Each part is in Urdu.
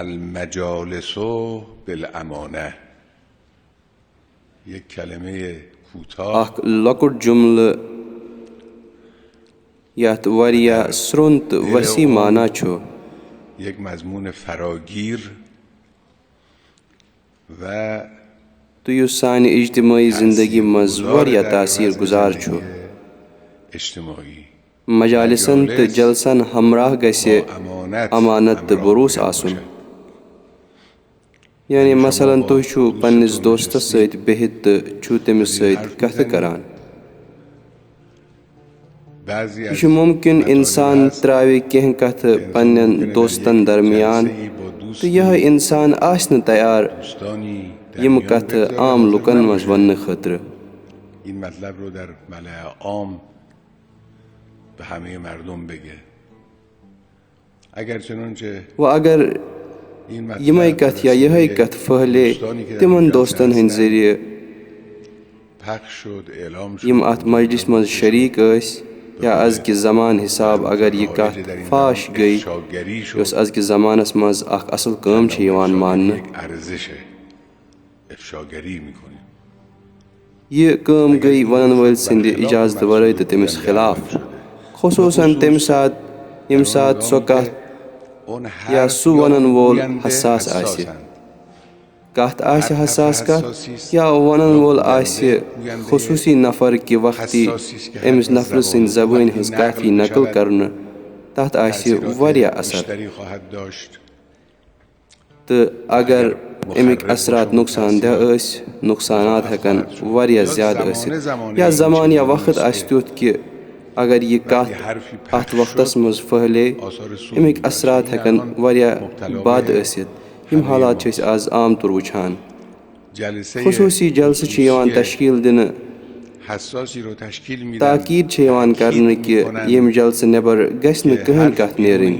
المجالس بالامانه یک کلمه کوتاه اخ لکٹ جملہ یت واریاہ سرون تہٕ وسیع معنی چھُ یک مضمون فراگیر و تہٕ یُس سانہِ اجتماعی زندگی منٛز واریاہ تاثیر گزار چھُ اجتماعی مجالسن تہٕ جلسن ہمراہ گژھِ امانت تہٕ بروس آسُن یعنی مثلاً تُہۍ چھُو پننِس دوستس سۭتۍ بِہِتھ تہٕ چھُو تٔمِس سۭتۍ کتھٕ کران یہِ چھُ مُمکِن انسان ترٛاوِ کینٛہہ کتھٕ پننٮ۪ن دوستن درمیان تہٕ یِہے انسان آسہِ نہٕ تیار یِم کتھٕ عام لُکن منٛز وننہٕ خٲطرٕ این مطلب رو در ملأ عام به همه مردم بگه اگر چنانچه وۄنۍ اگر یِمے کتھٕ یا یِہے کتھ پھٔہلے تِمن دوستن ہٕنٛدۍ ذٔریعہٕ یِم اتھ مجلس منٛز شریٖک ٲسۍ یا أزکہِ زمانہٕ حساب اگر یہِ کتھ فاش گٔے یۄس أزکِس زمانس منٛز اکھ اصل کٲم چھِ یِوان ماننہٕ یہِ کٲم گٔے ونن وٲلۍ سٕنٛدِ اجازتہٕ ورٲے تہٕ تٔمِس خلاف خصوٗصن تمہِ ساتہٕ ییٚمہِ ساتہٕ سۄ کتھ یا سُہ ونن وول حساس آسہِ کتھ آسہِ حساس کتھ یا ونن وول آسہِ خصوٗصی نفر کہِ وقتی أمِس نفرٕ سٕنٛدِ زبٲنۍ ہٕنٛز کافی نقل کرنہٕ تتھ آسہِ واریاہ اثر تہٕ اگر امیِکۍ اثرات نۄقصان دہ ٲسۍ نۄقصانات ہٮ۪کن واریاہ زیادٕ ٲسِتھ یا زمانہٕ یا وقت آسہِ تیُتھ کہِ اگر یہِ کتھ اتھ وقتس منٛز پھٔہلے امیِکۍ اثرات ہٮ۪کن واریاہ بد ٲسِتھ یِم حالات چھِ أسۍ آز عام طور وٕچھان خصوٗصی جلسہٕ چھِ یِوان تشکیٖل دِنہٕ تاکیٖد چھِ یِوان کرنہٕ کہِ ییٚمہِ جلسہٕ نٮ۪بر گژھِ نہٕ کٕہۭنۍ کتھ نیرٕنۍ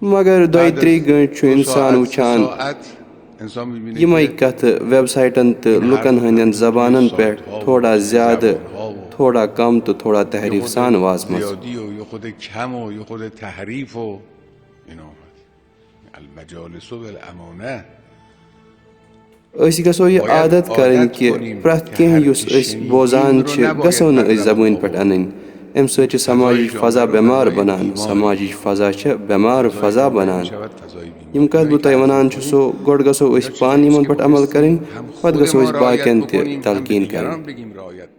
مگر دۄیہِ ترٛیٚیہِ گٲنٛٹہِ چھُ انسان وٕچھان یِمے کتھٕ ویب سایٹن تہٕ لُکن ہٕنٛدٮ۪ن زبانن پٮ۪ٹھ تھوڑا زیادٕ تھوڑا کم تہٕ تھوڑا تحریٖف سان وازمژ أسۍ گژھو یہِ عادت کرٕنۍ کہِ پرٛٮ۪تھ کینٛہہ یُس أسۍ بوزان چھِ گژھو نہٕ أسۍ زبٲنۍ پٮ۪ٹھ انٕنۍ امہِ سۭتۍ چھِ سماجِچ فضا بٮ۪مار بنان سماجِچ فضا چھِ بٮ۪مار فضا بنان یِم کتھ بہٕ تۄہہِ ونان چھُسو گۄڈٕ گژھو أسۍ پانہٕ یِمن پٮ۪ٹھ عمل کرٕنۍ پتہٕ گژھو أسۍ باقین تہِ تلقیٖن کرٕنۍ